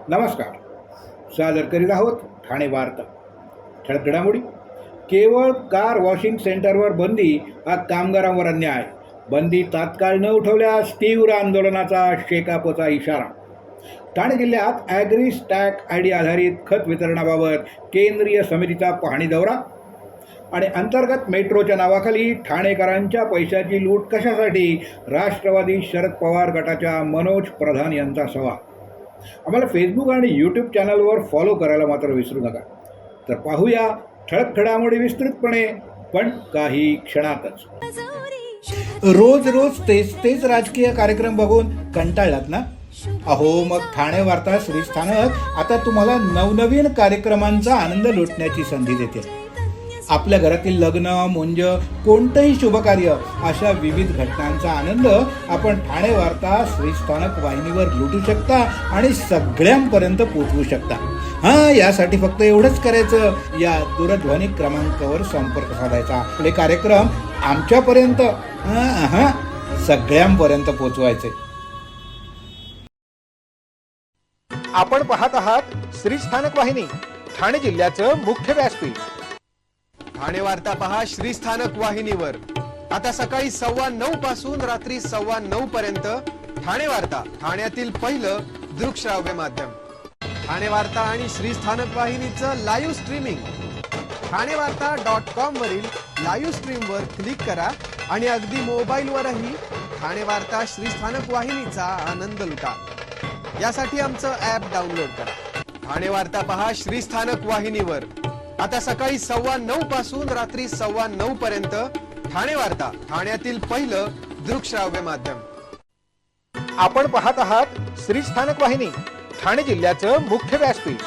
नमस्कार. सादर करीत आहोत ठाणे वार्ता. ठळक घडामोडी. केवळ कार वॉशिंग सेंटरवर बंदी हा कामगारांवर अन्याय. बंदी तात्काळ न उठवल्यास तीव्र आंदोलनाचा शेकापचा इशारा. ठाणे जिल्ह्यात ॲग्री स्टॅक आय डी आधारित खत वितरणाबाबत केंद्रीय समितीचा पाहणी दौरा. आणि अंतर्गत मेट्रोच्या नावाखाली ठाणेकरांच्या पैशाची लूट कशासाठी, राष्ट्रवादी शरद पवार गटाच्या मनोज प्रधान यांचा सवाल. आम्हाला फेसबुक आणि यूट्यूब चॅनलवर फॉलो करायला मात्र विसरू नका. तर पाहूया ठळक घडामोडी विस्तृतपणे, पण काही क्षणातच. रोज रोज तेच राजकीय कार्यक्रम बघून कंटाळलात ना? अहो, मग ठाणे वार्ता श्रीस्थानक आता तुम्हाला नवनवीन कार्यक्रमांचा आनंद लुटण्याची संधी देते. आपल्या घरातील लग्न, मुंज, कोणतंही शुभकार्य अशा विविध घटनांचा आनंद आपण ठाणे वार्ता श्रीस्थानक वाहिनीवर लुटू शकता आणि सगळ्यांपर्यंत पोहोचवू शकता. यासाठी फक्त एवढंच करायचं, या दूरध्वनी क्रमांकावर संपर्क साधायचा. आपले कार्यक्रम आमच्यापर्यंत सगळ्यांपर्यंत पोहोचवायचे. आपण पाहत आहात श्रीस्थानक वाहिनी, ठाणे जिल्ह्याचं मुख्य व्यासपीठ. ठाणे वार्ता पहा श्रीस्थानक वाहिनीवर. आता सकाळी 9:15 पासून रात्री 9:15 पर्यंत ठाणे वार्ता, ठाण्यातील पहिलं दृकश्राव्य माध्यम. ठाणे वार्ता आणि श्रीस्थानक वाहिनीचं लाईव्ह स्ट्रीमिंग. ठाणेवार्ता.com वरील लाईव्ह स्ट्रीमवर क्लिक करा आणि अगदी मोबाईलवरही ठाणे वार्ता श्रीस्थानक वाहिनीचा आनंद लुटा. यासाठी आमचं ॲप डाउनलोड करा. ठाणे वार्ता पहा श्रीस्थानक वाहिनीवर. आता सकाळी 9:15 पासून रात्री 9:15 पर्यंत ठाणे वार्ता, ठाण्यातील पहिलं दृकश्राव्य माध्यम. आपण पाहत आहात श्रीस्थानक वाहिनी, ठाणे जिल्ह्याचं मुख्य व्यासपीठ.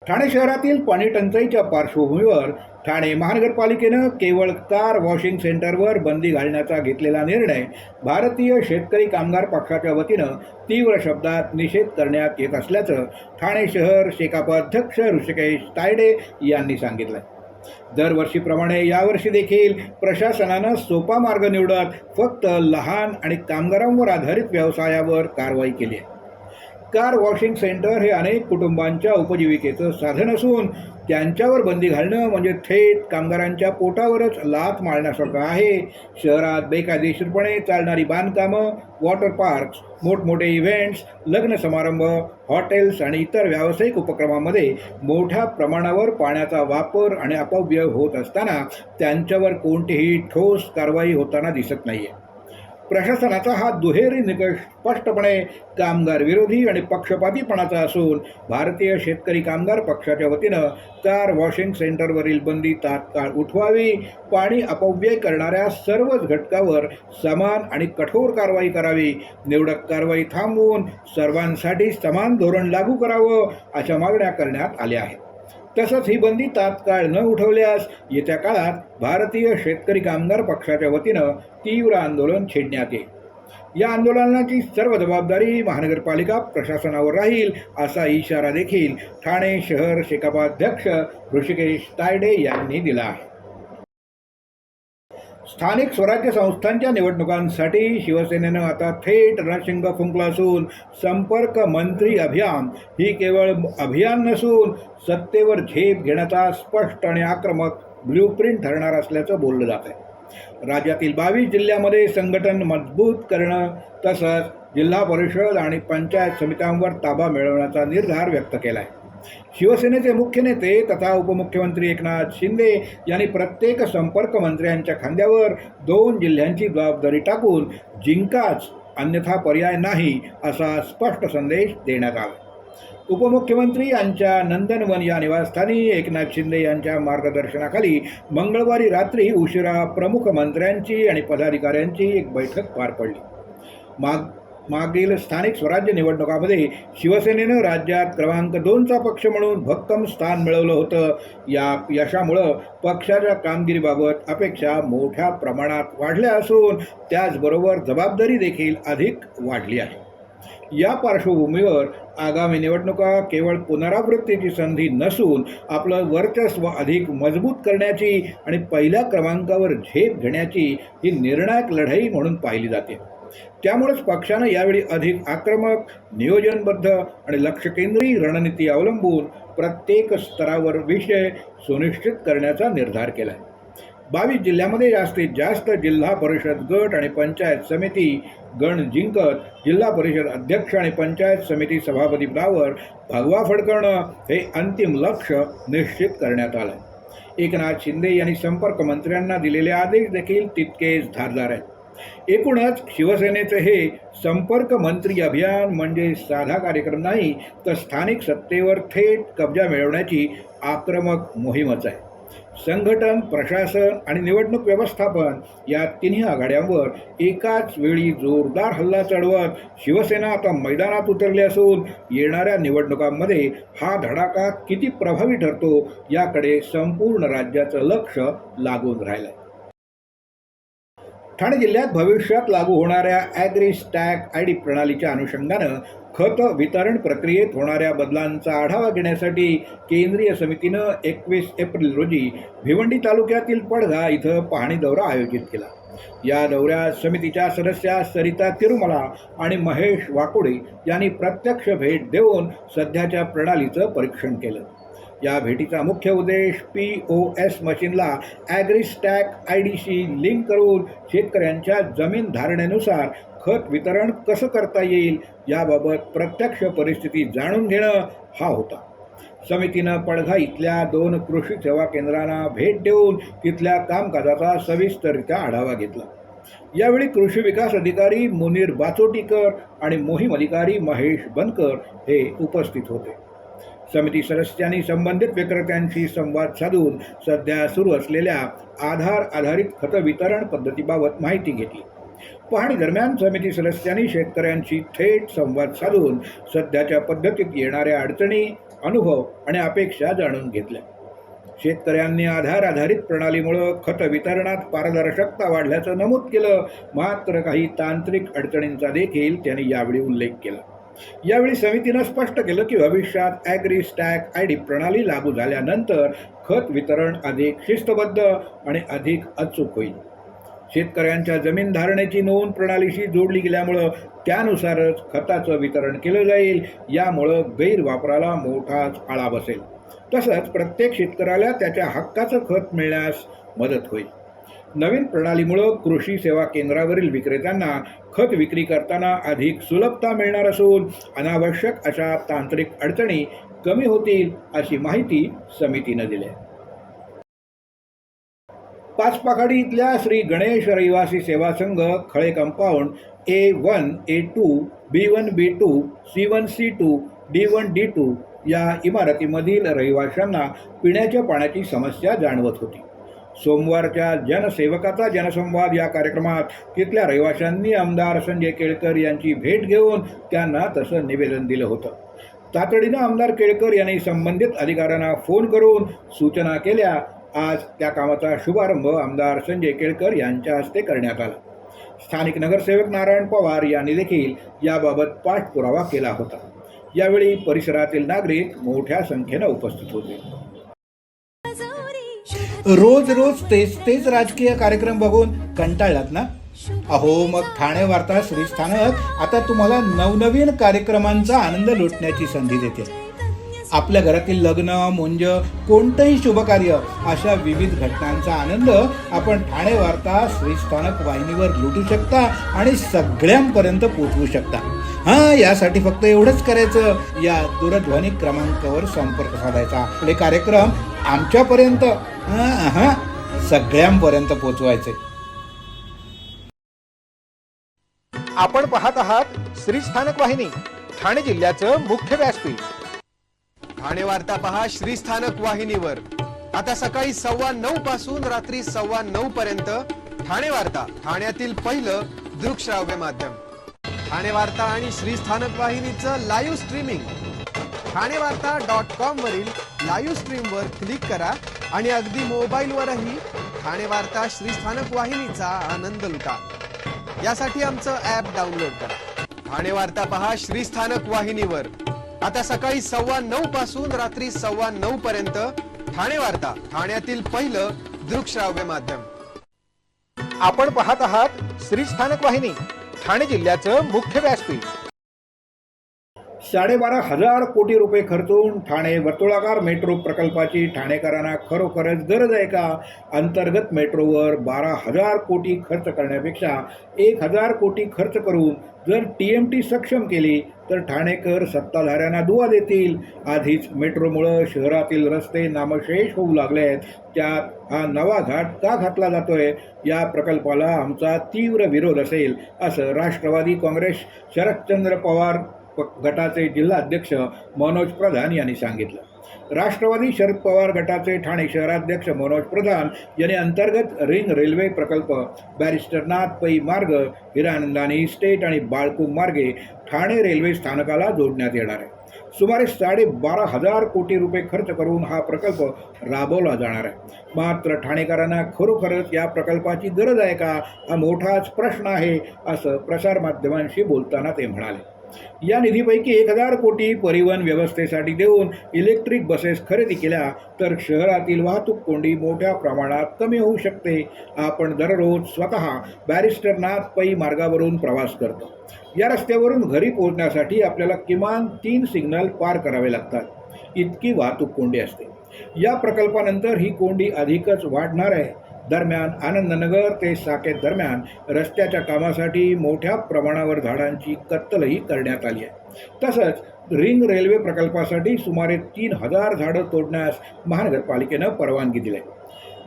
ठाणे शहरातील पाणी टंचाईच्या पार्श्वभूमीवर ठाणे महानगरपालिकेनं केवळ कार वॉशिंग सेंटरवर बंदी घालण्याचा घेतलेला निर्णय भारतीय शेतकरी कामगार पक्षाच्या वतीनं तीव्र शब्दात निषेध करण्यात येत असल्याचं ठाणे शहर शेकाप अध्यक्ष ऋषिकेश तायडे यांनी सांगितलं. दरवर्षीप्रमाणे यावर्षी देखील प्रशासनानं सोपा मार्ग निवडत फक्त लहान आणि कामगारांवर आधारित व्यवसायावर कारवाई केली आहे. कार वॉशिंग सेंटर हे अनेक कुटुंबांच्या उपजीविकेचं साधन असून त्यांच्यावर बंदी घालणं म्हणजे थेट कामगारांच्या पोटावरच लाथ मारण्यासारखं आहे. शहरात बेकायदेशीरपणे चालणारी बांधकामं, वॉटर पार्क्स, मोठमोठे इव्हेंट्स, लग्न समारंभ, हॉटेल्स आणि इतर व्यावसायिक उपक्रमांमध्ये मोठ्या प्रमाणावर पाण्याचा वापर आणि अपव्यय होत असताना त्यांच्यावर कोणतीही ठोस कारवाई होताना दिसत नाही आहे. प्रशासनाचा हा दुहेरी निकष स्पष्टपणे कामगार विरोधी आणि पक्षपातीपणाचा असून भारतीय शेतकरी कामगार पक्षाच्या वतीनं कार वॉशिंग सेंटरवरील बंदी तात्काळ उठवावी, पाणी अपव्यय करणाऱ्या सर्वच घटकावर समान आणि कठोर कारवाई करावी, निवडक कारवाई थांबवून सर्वांसाठी समान धोरण लागू करावं, अशा मागण्या करण्यात आल्या आहेत. तसंच ही बंदी तात्काळ न उठवल्यास येत्या काळात भारतीय शेतकरी कामगार पक्षाच्या वतीनं तीव्र आंदोलन छेडण्यात येईल. या आंदोलनाची सर्व जबाबदारी महानगरपालिका प्रशासनावर राहील, असा इशारा देखील ठाणे शहर शेकापाध्यक्ष ऋषिकेश तायडे यांनी दिला आहे. स्थानिक स्वराज्य संस्थांच्या निवडणुकांसाठी शिवसेनेनं आता थेट रणशिंग फुंकलं असून संपर्क मंत्री अभियान ही केवळ अभियान नसून सत्तेवर झेप घेण्याचा स्पष्ट आणि आक्रमक ब्ल्यूप्रिंट ठरणार असल्याचं बोललं जात आहे. राज्यातील 22 जिल्ह्यामध्ये संघटन मजबूत करणं तसंच जिल्हा परिषद आणि पंचायत समित्यांवर ताबा मिळवण्याचा निर्धार व्यक्त केला आहे. शिवसेनेचे मुख्य नेते तथा उपमुख्यमंत्री एकनाथ शिंदे यांनी प्रत्येक संपर्क मंत्र्यांच्या खांद्यावर 2 जिल्ह्यांची जबाबदारी टाकून जिंकाच अन्यथा पर्याय नाही, असा स्पष्ट संदेश देण्यात आला. उपमुख्यमंत्री यांच्या नंदनवन या निवासस्थानी एकनाथ शिंदे यांच्या मार्गदर्शनाखाली मंगळवारी रात्री उशिरा प्रमुख मंत्र्यांची आणि पदाधिकाऱ्यांची एक बैठक पार पडली. मागील स्थानिक स्वराज्य निवडणुकामध्ये शिवसेनेनं राज्यात क्रमांक 2चा पक्ष म्हणून भक्कम स्थान मिळवलं होतं. या यशामुळं पक्षाच्या कामगिरीबाबत अपेक्षा मोठ्या प्रमाणात वाढल्या असून त्याचबरोबर जबाबदारी देखील अधिक वाढली आहे. या पार्श्वभूमीवर आगामी निवडणुका केवळ पुनरावृत्तीची संधी नसून आपलं वर्चस्व अधिक मजबूत करण्याची आणि पहिल्या क्रमांकावर झेप घेण्याची ही निर्णायक लढाई म्हणून पाहिली जाते. त्यामुळेच पक्षानं यावेळी अधिक आक्रमक, नियोजनबद्ध आणि लक्ष्यकेंद्री रणनीती अवलंबून प्रत्येक स्तरावर विषय सुनिश्चित करण्याचा निर्धार केला आहे. 22 जिल्ह्यामध्ये जास्तीत जास्त जिल्हा परिषद गट आणि पंचायत समिती गण जिंकत जिल्हा परिषद अध्यक्ष आणि पंचायत समिती सभापतीपदावर भगवा फडकवणं हे अंतिम लक्ष्य निश्चित करण्यात आलं. एकनाथ शिंदे यांनी संपर्क मंत्र्यांना दिलेले आदेश देखील तितकेच धारदार आहेत. एकूणच शिवसेनेचे हे संपर्क मंत्री अभियान म्हणजे साधा कार्यक्रम नाही, तर स्थानिक सत्तेवर थेट कब्जा मिळवण्याची आक्रमक मोहीमच आहे. संघटन, प्रशासन आणि निवडणूक व्यवस्थापन या तिन्ही आघाड्यांवर एकाच वेळी जोरदार हल्ला चढवत शिवसेना आता मैदानात उतरली असून येणाऱ्या निवडणुकांमध्ये हा धडाका किती प्रभावी ठरतो याकडे संपूर्ण राज्याचं लक्ष लागून राहिलंय. ठाणे जिल्ह्यात भविष्यात लागू होणाऱ्या ॲग्रीस्टॅग आयडी प्रणालीच्या अनुषंगानं खत वितरण प्रक्रियेत होणाऱ्या बदलांचा आढावा घेण्यासाठी केंद्रीय समितीनं 21 एप्रिल रोजी भिवंडी तालुक्यातील पडघा इथं पाहणी दौरा आयोजित केला. या दौऱ्यात समितीच्या सदस्या सरिता तिरुमला आणि महेश वाकुडे यांनी प्रत्यक्ष भेट देऊन सध्याच्या प्रणालीचं परीक्षण केलं. या भेटीचा मुख्य उद्देश POS मशीनला ॲग्रीस्टॅग आयडीशी लिंक करून शेतकऱ्यांच्या जमीन धारणेनुसार खत वितरण कसं करता येईल याबाबत प्रत्यक्ष परिस्थिती जाणून घेणं हा होता. समितीनं पडघा इथल्या 2 कृषी सेवा केंद्रांना भेट देऊन तिथल्या कामकाजाचा सविस्तररित्या आढावा घेतला. यावेळी कृषी विकास अधिकारी मुनीर बाचोटीकर आणि मोहीम अधिकारी महेश बनकर हे उपस्थित होते. समिती सदस्यांनी संबंधित विक्रेत्यांशी संवाद साधून सध्या सुरू असलेल्या आधार आधारित खत वितरण पद्धतीबाबत माहिती घेतली. पाहणी दरम्यान समिती सदस्यांनी शेतकऱ्यांशी थेट संवाद साधून सध्याच्या पद्धतीत येणाऱ्या अडचणी, अनुभव आणि अपेक्षा जाणून घेतल्या. शेतकऱ्यांनी आधार आधारित प्रणालीमुळे खत वितरणात पारदर्शकता वाढल्याचं नमूद केलं. मात्र काही तांत्रिक अडचणींचा देखील त्यांनी यावेळी उल्लेख केला. यावेळी समितीनं स्पष्ट केलं की भविष्यात ॲग्रीस्टॅग आयडी प्रणाली लागू झाल्यानंतर खत वितरण अधिक शिस्तबद्ध आणि अधिक अचूक होईल. शेतकऱ्यांच्या जमीन धारणेची नोंद प्रणालीशी जोडली गेल्यामुळं त्यानुसारच खताचं वितरण केलं जाईल. यामुळं गैरवापराला मोठाच आळा बसेल. तसंच प्रत्येक शेतकऱ्याला त्याच्या हक्काचं खत मिळण्यास मदत होईल. नवीन प्रणालीमुळं कृषी सेवा केंद्रावरील विक्रेत्यांना खत विक्री करताना अधिक सुलभता मिळणार असून अनावश्यक अशा तांत्रिक अडचणी कमी होतील अशी माहिती समितीनं दिली आहे. पाचपाखाडी इथल्या श्री गणेश रहिवासी सेवा संघ Khale compound A1, A2, B1, B2, C1, C2, D1, D2 या इमारतीमधील रहिवाशांना पिण्याच्या पाण्याची समस्या जाणवत होती. सोमवारच्या जनसेवकाचा जनसंवाद या कार्यक्रमात तिथल्या रहिवाशांनी आमदार संजय केळकर यांची भेट घेऊन त्यांना तसं निवेदन दिलं होतं. तातडीनं आमदार केळकर यांनी संबंधित अधिकाऱ्यांना फोन करून सूचना केल्या. आज त्या कामाचा शुभारंभ आमदार संजय केळकर यांच्या हस्ते करण्यात आला. स्थानिक नगरसेवक नारायण पवार यांनी देखील याबाबत पाठपुरावा केला होता. यावेळी परिसरातील नागरिक मोठ्या संख्येनं उपस्थित होते. रोज रोज तेच राजकीय कार्यक्रम बघून कंटाळलात ना? अहो, मग ठाणे वार्ता श्रीस्थानक आता तुम्हाला नवनवीन कार्यक्रमांचा आनंद लुटण्याची संधी देते. आपल्या घरातील लग्न, मुंज, कोणतंही शुभकार्य अशा विविध घटनांचा आनंद आपण ठाणे वार्ता श्रीस्थानक वाहिनीवर लुटू शकता आणि सगळ्यांपर्यंत पोहोचवू शकता. यासाठी फक्त एवढंच करायचं, या दूरध्वनी क्रमांकावर संपर्क साधायचा. आपले कार्यक्रम आमच्यापर्यंत सगळ्यांपर्यंत पोहोचवायचे. आपण पाहत आहात श्रीस्थानक वाहिनी, ठाणे जिल्ह्याचं मुख्य व्यासपीठ. ठाणे वार्ता पहा श्रीस्थानक वाहिनीवर. आता सकाळी 9:15 पासून रात्री 9:15 पर्यंत ठाणे वार्ता, ठाण्यातील पहिलं दृकश्राव्य माध्यम. ठाणे वार्ता आणि श्रीस्थानक वाहिनीचं लाईव्ह स्ट्रीमिंग ठाणेवार्ता.com वरील लाईव्ह स्ट्रीमवर क्लिक करा आणि अगदी मोबाईलवरही ठाणे वार्ता श्रीस्थानक वाहिनीचा आनंद लुटा. यासाठी आमचं ॲप डाउनलोड करा. ठाणे वार्ता पहा श्रीस्थानक वाहिनीवर. आता सकाळी 9:15 पासून रात्री 9:15 पर्यंत ठाणे वार्ता, ठाण्यातील पहिलं दृकश्राव्य माध्यम. आपण पाहत आहात श्रीस्थानक वाहिनी, ठाणे जिल्ह्याचं मुख्य व्यासपीठ. 12,500 कोटी रुपये खर्चून ठाणे वर्तुळाकार मेट्रो प्रकल्पाची ठाणेकरांना खरोखरच गरज आहे का? अंतर्गत मेट्रोवर 12,000 कोटी खर्च करण्यापेक्षा 1,000 कोटी खर्च करून जर TMT सक्षम केली तर ठाणेकर सत्ताधाऱ्यांना दुवा देतील. आधीच मेट्रोमुळं शहरातील रस्ते नामशेष होऊ लागले आहेत. त्यात हा नवा घाट का घातला जातोय? या प्रकल्पाला आमचा तीव्र विरोध असेल, असं राष्ट्रवादी काँग्रेस शरदचंद्र पवार गटाचे जिल्हाध्यक्ष मनोज प्रधान यांनी सांगितलं. राष्ट्रवादी शरद पवार गटाचे ठाणे शहराध्यक्ष मनोज प्रधान यांनी अंतर्गत रिंग रेल्वे प्रकल्प बॅरिस्टरनाथ पै मार्ग, हिरानंदानी इस्टेट आणि बाळकुंभ मार्गे ठाणे रेल्वे स्थानकाला जोडण्यात येणार आहे. सुमारे 12,500 कोटी रुपये खर्च करून हा प्रकल्प राबवला जाणार आहे. मात्र ठाणेकरांना खरोखरच या प्रकल्पाची गरज आहे का? हा मोठाच प्रश्न आहे, असं प्रसारमाध्यमांशी बोलताना ते म्हणाले. या निधीपैकी 1,000 कोटी परिवहन व्यवस्थेसाठी देऊन इलेक्ट्रिक बसेस खरेदी केल्या तर शहरातील वाहतूक कोंडी मोठ्या प्रमाणात कमी होऊ शकते. आपण दररोज स्वतः बॅरिस्टरनाथ पै मार्गावरून प्रवास करतो. या रस्त्यावरून घरी पोहोचण्यासाठी आपल्याला किमान 3 सिग्नल पार करावे लागतात. इतकी वाहतूक कोंडी असते. या प्रकल्पानंतर ही कोंडी अधिकच वाढणार आहे. दरम्यान आनंदनगर ते साकेत दरम्यान रस्त्याच्या कामासाठी मोठ्या प्रमाणावर झाडांची कत्तलही करण्यात आली आहे. तसंच रिंग रेल्वे प्रकल्पासाठी सुमारे 3,000 झाडं तोडण्यास महानगरपालिकेनं परवानगी दिली.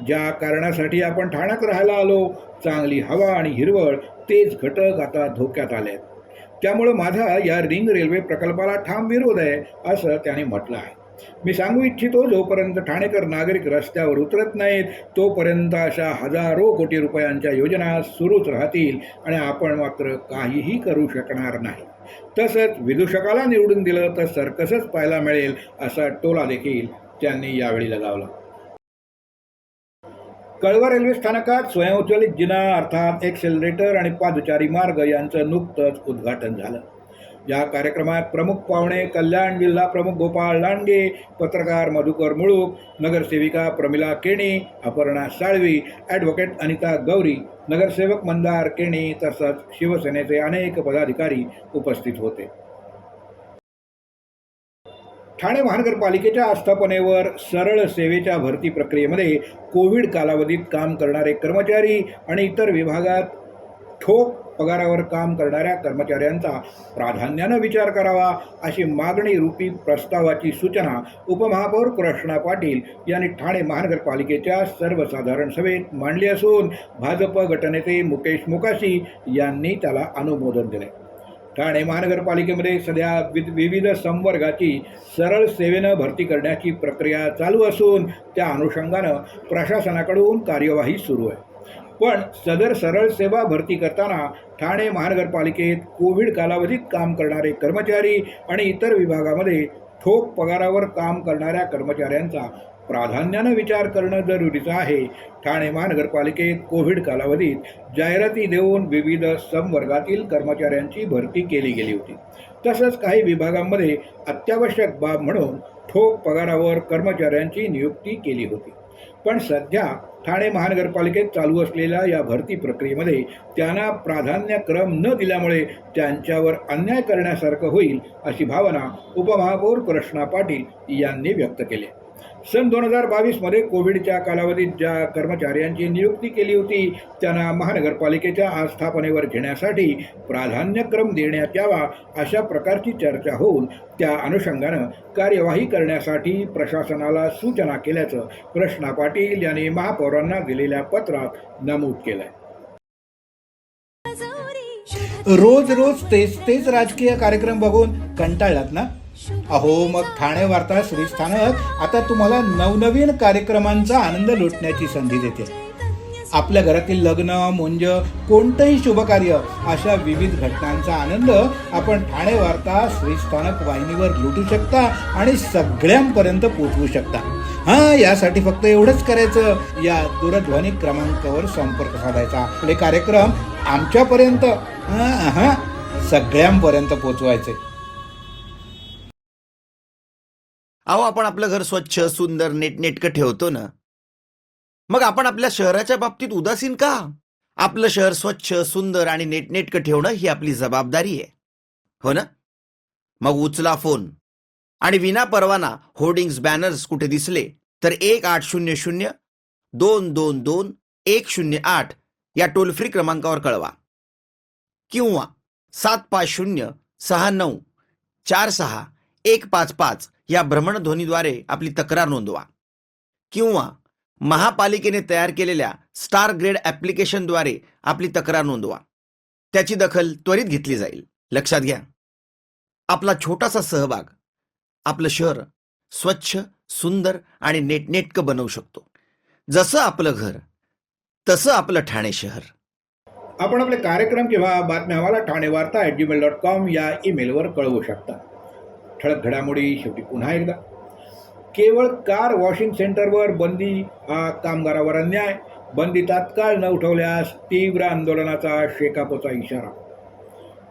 ज्या कारणासाठी आपण ठाण्यात राहायला आलो, चांगली हवा आणि हिरवळ, तेच घटक आता धोक्यात आले आहेत. त्यामुळं माझा या रिंग रेल्वे प्रकल्पाला ठाम विरोध आहे, असं त्याने म्हटलं आहे. मी सांगू इच्छितो, जोपर्यंत ठाणेकर नागरिक रस्त्यावर उतरत नाहीत तोपर्यंत अशा हजारो कोटी रुपयांच्या योजना सुरूच राहतील आणि आपण मात्र काहीही करू शकणार नाही. तसंच विदूषकाला निवडून दिलं तर सर्कसच पाहायला मिळेल, असा टोला देखील त्यांनी यावेळी लगावला. कळवा रेल्वे स्थानकात स्वयंचलित जिना अर्थात एक्सेलरेटर आणि पादचारी मार्ग यांचं नुकतंच उद्घाटन झालं. या कार्यक्रमात प्रमुख पाहुणे कल्याण जिल्हा प्रमुख गोपाळ लांडगे, पत्रकार मधुकर मुळूक, नगरसेविका प्रमिला केणी, अपर्णा साळवी, ॲडव्होकेट अनिता गौरी, नगरसेवक मंदार केणी तसंच शिवसेनेचे अनेक पदाधिकारी उपस्थित होते. ठाणे महानगरपालिकेच्या आस्थापनेवर सरळ सेवेच्या भरती प्रक्रियेमध्ये कोविड कालावधीत काम करणारे कर्मचारी आणि इतर विभागात ठोक पगारावर काम करणाऱ्या कर्मचाऱ्यांचा प्राधान्यानं विचार करावा, अशी मागणी रूपी प्रस्तावाची सूचना उपमहापौर कृष्णा पाटील यांनी ठाणे महानगरपालिकेच्या सर्वसाधारण सभेत मांडली असून भाजप गटनेते मुकेश मोकाशी यांनी त्याला अनुमोदन दिले. ठाणे महानगरपालिकेमध्ये सध्या विविध संवर्गाची सरळ सेवेनं भरती करण्याची प्रक्रिया चालू असून त्या अनुषंगानं प्रशासनाकडून कार्यवाही सुरू आहे. पण सदर सरळ सेवा भरती करताना ठाणे महानगरपालिकेत कोविड कालावधीत काम करणारे कर्मचारी आणि इतर विभागामध्ये ठोक पगारावर काम करणाऱ्या कर्मचाऱ्यांचा प्राधान्यानं विचार करणं जरुरीचं आहे. ठाणे महानगरपालिकेत कोविड कालावधीत जाहिराती देऊन विविध संवर्गातील कर्मचाऱ्यांची भरती केली गेली होती. तसंच काही विभागांमध्ये अत्यावश्यक बाब म्हणून ठोक पगारावर कर्मचाऱ्यांची नियुक्ती केली होती. पण सध्या ठाणे महानगरपालिकेत चालू असलेल्या या भरती प्रक्रियेमध्ये त्यांना प्राधान्यक्रम न दिल्यामुळे त्यांच्यावर अन्याय करण्यासारखं होईल, अशी भावना उपमहापौर कृष्णा पाटील यांनी व्यक्त केली. सन 2022मध्ये कोविडच्या कालावधीत ज्या कर्मचाऱ्यांची नियुक्ती केली होती त्यांना महानगरपालिकेच्या आस्थापनेवर घेण्यासाठी प्राधान्यक्रम देण्यात यावा, अशा प्रकारची चर्चा होऊन त्या अनुषंगानं कार्यवाही करण्यासाठी प्रशासनाला सूचना केल्याचं कृष्णा पाटील यांनी महापौरांना दिलेल्या पत्रात नमूद केलंय. रोज रोज तेच राजकीय कार्यक्रम बघून कंटाळलात ना? अहो, मग ठाणे वार्ता श्रीस्थानक आता तुम्हाला नवनवीन कार्यक्रमांचा आनंद लुटण्याची संधी देते. आपल्या घरातील लग्न, मुंज, कोणतंही शुभकार्य अशा विविध घटनांचा आनंद आपण ठाणे वार्ता श्रीस्थानक वाहिनीवर लुटू शकता आणि सगळ्यांपर्यंत पोहोचवू शकता. यासाठी फक्त एवढंच करायचं, या दूरध्वनी क्रमांकावर संपर्क साधायचा. आपले कार्यक्रम आमच्यापर्यंत सगळ्यांपर्यंत पोहोचवायचे. अहो, आपण आपलं घर स्वच्छ, सुंदर, नीटनेटकं ठेवतो ना, मग आपण आपल्या शहराच्या बाबतीत उदासीन का? आपलं शहर स्वच्छ, सुंदर आणि नेटनेटकं ठेवणं ही आपली जबाबदारी आहे. हो ना? मग उचला फोन आणि विना परवाना होर्डिंग्स, बॅनर्स कुठे दिसले तर 1800-222-108 या टोल फ्री क्रमांकावर कळवा किंवा 7506946 या भ्रमणध्वनीद्वारे आपली तक्रार नोंदवा किंवा महापालिकेने तयार केलेल्या स्टार ग्रेड ॲप्लिकेशनद्वारे आपली तक्रार नोंदवा. त्याची दखल त्वरित घेतली जाईल. लक्षात घ्या, आपला छोटासा सहभाग आपलं शहर स्वच्छ, सुंदर आणि नेटनेटकं बनवू शकतो. जसं आपलं घर तसं आपलं ठाणे शहर. आपण आपले कार्यक्रम किंवा बातम्या आम्हाला ठाणेवार्ता@gmail.com या ईमेलवर कळवू शकता. ठळक घडामोडी शेवटी पुन्हा एकदा. केवळ कार वॉशिंग सेंटरवर बंदी हा कामगारावर अन्याय. बंदी तात्काळ न उठवल्यास तीव्र आंदोलनाचा शेकापचा इशारा.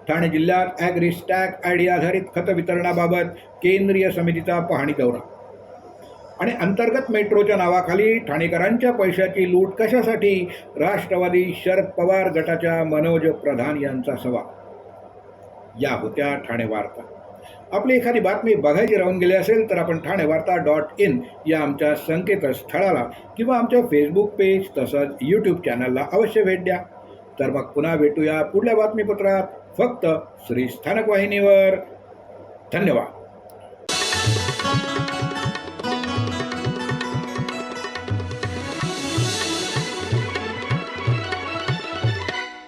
ठाणे जिल्ह्यात ॲग्रिस्टॅक आयडी आधारित खत वितरणाबाबत केंद्रीय समितीचा पाहणी दौरा. आणि अंतर्गत मेट्रोच्या नावाखाली ठाणेकरांच्या पैशाची लूट कशासाठी? राष्ट्रवादी शरद पवार गटाच्या मनोज प्रधान यांचा सवाल. या होत्या ठाणे वार्ता. आपली एखादी बातमी बघायची राहून गेली असेल तर आपण ठाणेवार्ता.in या आमच्या संकेतस्थळाला किंवा आमच्या फेसबुक पेज तसंच यूट्यूब चॅनलला अवश्य भेट द्या. तर मग पुन्हा भेटूया पुढल्या बातमीपत्रात, फक्त श्री स्थानक वाहिनीवर. धन्यवाद.